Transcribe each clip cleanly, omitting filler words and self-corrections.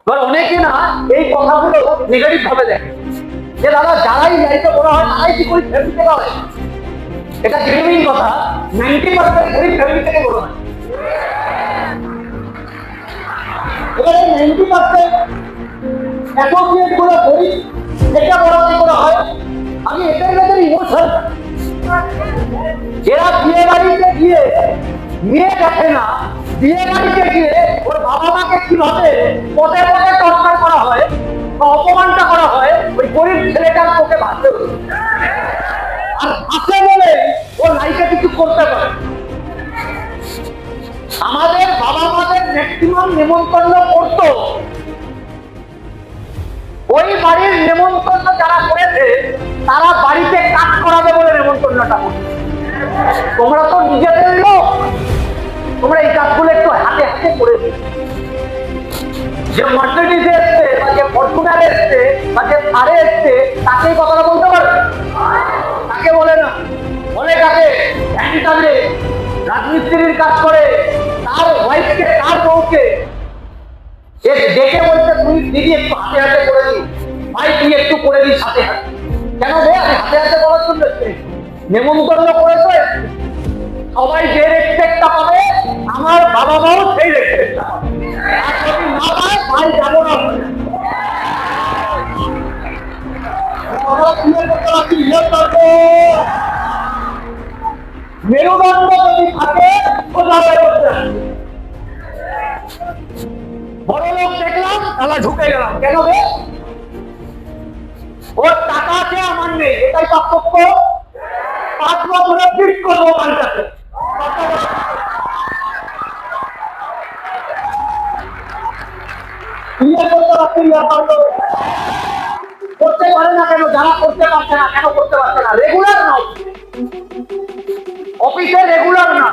এবার অনেকে না এই কথাগুলো নেগেটিভ ভাবে দেখে যে দাদা যারাই লাইফে বড় হয় তারাই কি করে ফ্যামিলি থেকে হয়। এটা জেনুইন কথা, 90% গরিব ফ্যামিলি থেকে বড় হয়। এবারে 90% অ্যাসোসিয়েট গুলো গরিব থেকে বড় করা হয়। আমি এটাই তাদের ইমোশন, এরা বিয়ে বাড়িতে গিয়ে মেয়ে দেখে না, বিয়ে বাড়িতে গিয়ে ওর বাবা মাকে কিভাবে পদে পদে টর্চার করা হয় বা অপমানটা করা হয় ওই গরিব ছেলেটার তোকে ভাবতে হবে। আর আছে বলে ও লাইফে কিছু করতে পারে। আমাদের বাবা মাদের ম্যাক্সিমাম নেমন্তন্ন করতো, ওই বাড়ির নেমন্তন্ন যারা করেছে তারা বাড়িতে কাজ করাবে বলে নেমন্তন্নটা করছে। তোমরা তো নিজেদের লোক, তোমরা এই কাজগুলো একটু হাতে হাতে করে দিও। যে মার্সিডিজ এসছে বা যে ফরচুনার এসছে বা যে থারে এসছে তাকে কথাটা বলতে পারবে? তাকে বলে না, বলে কাকে? ভ্যানটাকে রাজমিস্ত্রির কাজ করে তার ওয়াইফকে, তার বউকে ডেকে বলছে তুই দিদি একটু হাতে হাতে করে দিই, ভাই তুই একটু করে দিস হাতে হাতে। কেন রে? আমি হাতে হাতে করার জন্য নেমন্তন্ন করেছে। সবাই যে রেসপেক্টটা পাবে আমার বাবা মাও সেই রেসপেক্টটা পাবে। আর যদি না পায় ভাই যাবো না। মেরুদণ্ড যদি থাকে বড় লোক দেখলাম তাহলে ঢুকে গেলাম। কেন রে? ওর টাকা আছে আমার নেই, এটাই পার্থক্য। 5 বছরে ফিট করবো বাড়িটাতে। করতে পারে না কেন? যারা করতে পারছে না কেন করতে পারছে না? রেগুলার না, অফিসে রেগুলার না।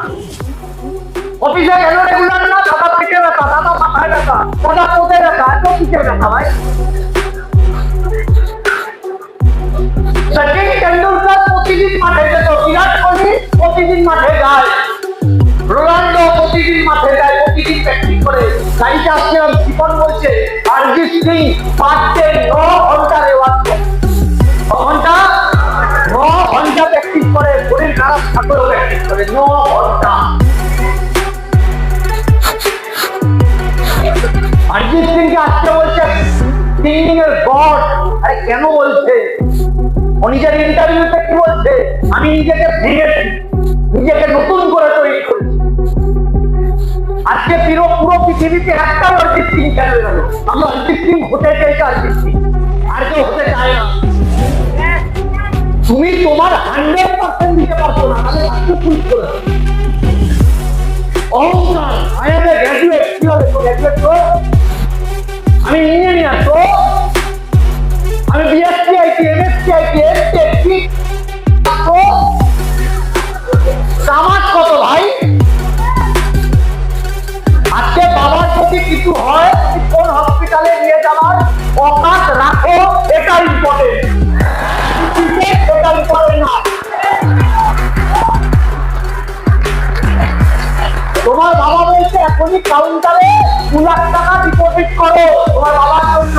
অফিসে কেন রেগুলার না? দাদা পেটে ব্যথা, দাদা মাথায় ব্যথা, দাদা কোটে ব্যথা, এত কিসের ব্যথা ভাই? সচিন তেন্ডুলকর প্রতিদিন মাঠে যেত, বিরাট কোহলি প্রতিদিন মাঠে যায়, রোনাল্ডো প্রতিদিন মাঠে যায়, প্রতিদিন প্র্যাকটিস করে। গাড়িতে আসছিলাম, জীবন বলছে অরিজিৎ সিং পাঁচটে 9 ঘন্টা রেওয়াজ করে, 9 ঘন্টা প্র্যাকটিস করে, শরীর খারাপ থাকলেও প্র্যাকটিস করে 9 ঘন্টা। অরিজিৎ সিংকে আসতে বলছে সিঙ্গিং এর গড। আরে কেন বলছে? ও নিজের ইন্টারভিউতে কি বলছে? আমি নিজেকে ভেঙেছি, নিজেকে নতুন করে তৈরি করেছি। আজকে পুরো পৃথিবীতে একটা অরিজিৎ সিং খেলে গেল। আমি অরিজিৎ সিং হতে চাইছি, অরিজিৎ সিং আর কেউ হতে চায় না। তুমি তোমার 100% দিতে পারছো না, তাহলে সাকসেসফুল করে অহংকার। আই এম এ গ্র্যাজুয়েট, কি হবে তো গ্র্যাজুয়েট তো? আমি ইঞ্জিনিয়ার তো, আমি BSc IT, MSc IT, MTech তো কামাত কত ভাই? আজকে বাবার যদি কিছু হয় কোন হসপিটালে নিয়ে যাওয়ার অকাশ রাখো, এটা ইম্পর্টেন্ট, এটা ইম্পর্টেন্ট না। তোমার বাবা বলছে এখনই কাউন্টারে 2 লাখ টাকা ডিপোজিট করো তোমার বাবার জন্য।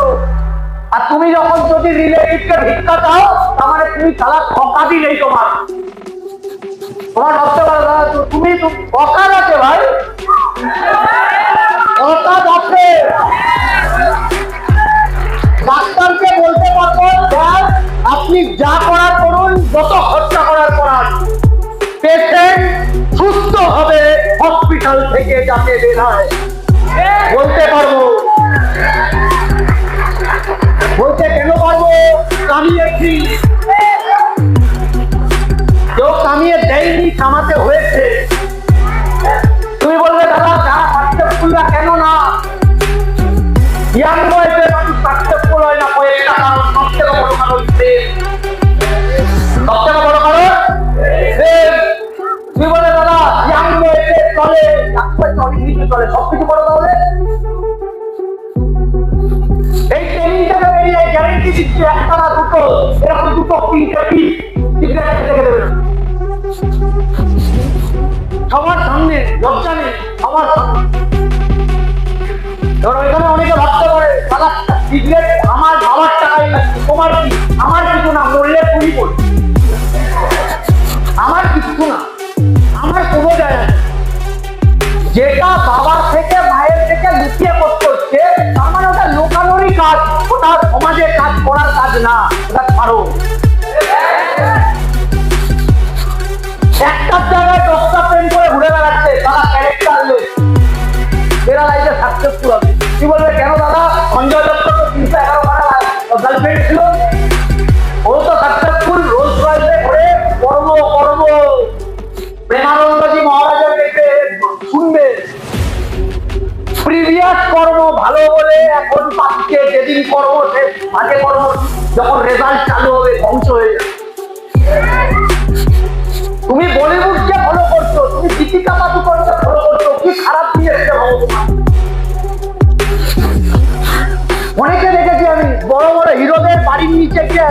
আর তুমি যখন যদি রিলেটিভকে ভিক্ষা দাও তার মানে তুমি তারা ঠকা দিলেই তোমার ভাবতে পারো না। তুমি অকাজ আছে ভাই, অকাজ আছে। ডাক্তারকে বলতে পারবো স্যার আপনি যা করার করুন, যত খরচা করার করান, পেশেন্ট সুস্থ হবে হসপিটাল থেকে যাতে বের হয়, বলতে পারবো। বলতে কেন পারবো? কামিয়েছি। কেউ কামিয়ে দেয়নি, কামাতে হয়েছে। তুমি বলবে দাদা যারা সাকসেসফুলরা কেন না? ইয়াং বয়সে মানুষ সাকসেসফুল হয় না কয়েকটা কারণ। সবথেকে বড় কারণ প্রেম, সবথেকে বড় কারণ প্রেম। তুমি বলে দাদা ইয়াং বয়সে চলে, চলে সবকিছু বড়। তাহলে এই ট্রেনিংটাকে বেরিয়ে গ্যারেন্টি দিচ্ছি একটা না দুটো, এরকম 2-3টে পিস সিগারেট থেকে দেবে সবার সামনে, লজ্জা নেই সবার সামনে। এবার ওইখানে অনেকে ভাবতে পারে সিগারেট আমার বাবার টাকায় খাচ্ছি, তোমার কি? আমার কিছু না, মরলে পুরি পড়ি, আমার কিছু না, আমার কোনো জায়গা নেই। যেটা বাবার থেকে মায়ের থেকে লুকিয়ে করতে হচ্ছে, তার মানে ওটা লোকানোরই কাজ, ওটা সমাজে কাজ করার কাজ না, ওটা ছাড়ো। একটার জায়গায় 10টা প্রেম করে ঘুরে বেড়াচ্ছে, তারা ক্যারেক্টারলেস, এরা লাইফে সাকসেসফুল হবে। কি বলবে, কেন দাদা সঞ্জয় দত্ত তো 311 গার্লফ্রেন্ড ছিল, ও তো সাকসেসফুল, রোলস রয়েসে ঘুরে কর্ম কর্ম। প্রেমানন্দজি মহারাজের দেখে শুনবে, প্রিভিয়াস কর্ম ভালো বলে এখন পাচ্ছে, যেদিন কর্ম শেষ বাজে কর্ম, যখন রেজাল্ট চালু হবে ধ্বংস হয়ে যাবে। তুমি বলিউডকে ফলো করছো, তুমি দীপিকা পাদুকোনকে ফলো করছো, কি খারাপ দিয়েছে ভগবান। অনেকে দেখেছি আমি, বড় বড় হিরোদের বাড়ির নিচে গিয়ে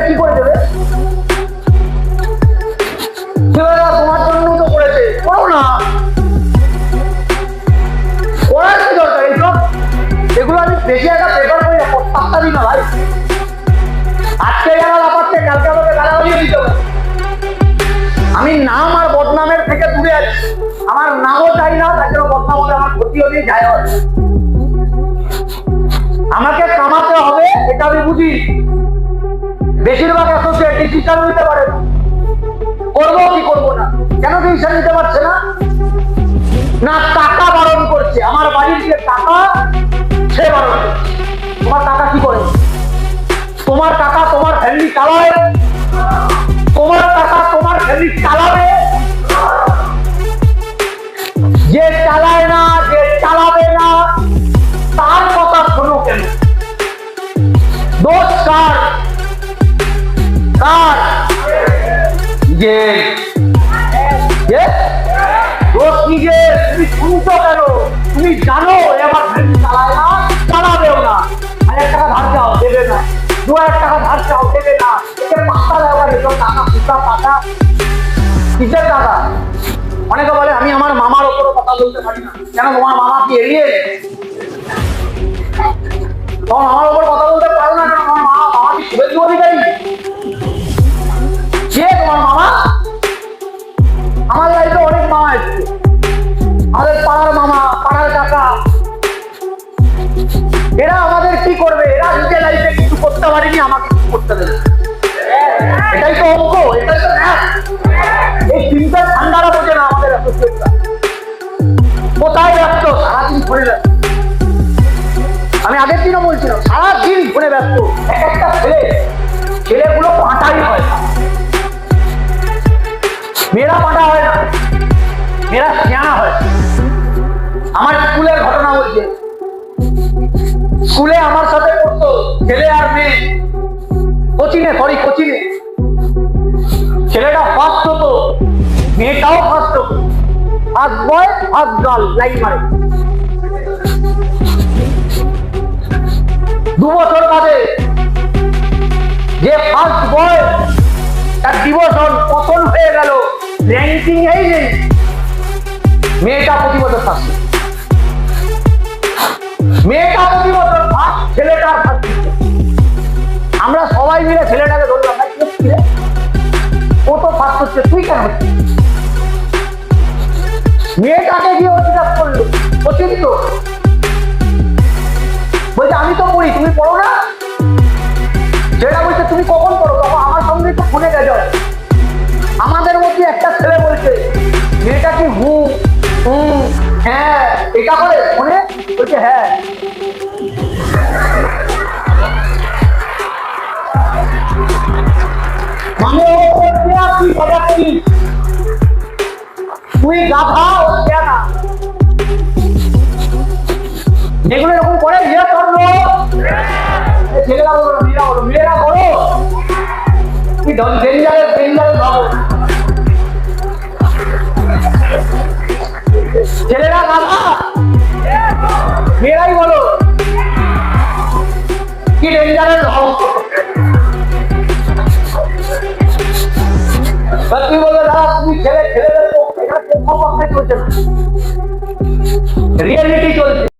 কি করে দেবে, তোমার জন্য তো করেছে, করো না, করার কি দরকার এইসব? এগুলো আমি বেশি একটা প্রেফার করি না, পাত্তা দিই না ভাই। আজকে যারা লাপাচ্ছে কালকে আমাকে গালাগালিও দিতে হবে। আমি নাম আর বদনামের থেকে দূরে আছি, আমার নামও চাই না, তার জন্য বদনাম হলে আমার ক্ষতিও দিয়ে যায় হয়। আমাকে কামাতে হবে এটা আমি বুঝি, বেশিরভাগ অ্যাসোসিয়েট ডিসিশন নিতে পারে না, করবো কি করবো না। কেন ডিসিশন নিতে পারছে না? না টাকা বারণ করছে, আমার বাড়ির যে টাকা সে বারণ করছে। তোমার টাকা কি করে? তোমার টাকা তোমার ফ্যামিলি চালায়, তোমার টাকা তোমার ফ্যামিলি চালাবে। যে চালায় না, যে চালাবে না, তার কথা শোনো কেন? দোষ কার? কার? যে দোষ নিজে। তুমি শুনছো কেন? তুমি জানো এবার ফ্যামিলি চালায় না, চালাবেও না। 1000 টাকা ধার চাও, দেবে না। 2000 টাকা ধার চাও, দেবে না। একে পাত্তা দেওয়া এসব টাকা, সুতা টাকা, কিসের টাকা? অনেকে বলে আমি আমার মামার ওপরও কথা বলতে পারি না। কেন, তোমার মামা কি এড়িয়ে? তোমার মামার ওপর কথা বলতে পারো না কেন? তোমার মামা কি শুভেচ্ছু অধিকারী? কে তোমার মামা? আমার লাইফে অনেক মামা এসছে, আমাদের পাড়ার মামা, পাড়ার কাকা। এরা আমাদের কি করবে? এরা নিজের লাইফে কিছু করতে পারেনি, আমাকে কিছু করতে দেবে। এটাই তো অঙ্ক, এটাই তো ম্যাথ। এই চিন্তা ঠান্ডারা বোঝে না আমাদের অ্যাসোসিয়েটরা। কোথায় ব্যস্ত? সারাদিন ফোনে ব্যস্ত। আমি আগের দিনও বলছিলাম, সারাদিন ফোনে ব্যস্ত। একটা ছেলেগুলো পাঁটাই হয়, মেয়েরা পাঁটা হয় না, মেয়েরা সিয়ানা হয়। আমার স্কুলের ঘটনা বলছে, স্কুলে আমার সাথে পড়তো ছেলে আর মেয়ে, কোচিংয়ে ছেলেটা ফার্স্ট হতো, মেয়েটাও ফার্স্ট হতো। First boy first girl, line মারে। 2 বছর বাদে যে ফার্স্ট বয়, তার ডিভোশন পতন হয়ে গেল, র্যাঙ্কিং এই নেই। মেয়েটা প্রতি বছর ফার্স্ট, মেয়েটা প্রতি বছর ফার্স্ট, ছেলেটার ফার্স্ট। আমরা সবাই মিলে ছেলেটাকে ধরলাম, ও তো ফার্স্ট হচ্ছে, তুই কেন হচ্ছে? মেয়েটাকে গিয়ে অধিকার করলো, অচিন্ত বলছে আমি তো পড়ি, তুমি পড়ো না? ছেলেটা বলছে তুমি কখন পড়ো? তখন আমার সঙ্গে তো ফোনে গেছো। আমাদের মধ্যে একটা ছেলে বলছে, মেয়েটা কি হ্যাঁ এটা করে ফোনে? বলছে হ্যাঁ। মানে তুই গাধা, ও না। যেগুলো এরকম করে ইয়ে করলো, ছেলেরা বলো, মেয়েরা করো। তুই ডেঞ্জারে ভাবো, ছেলেরা গাধা, মেয়েরাই বলো কি ডেঞ্জারের ভাবো। তুই বলবে দাদা তুমি ছেলেদের পক্ষে চলছে না, রিয়েলিটি চলছে।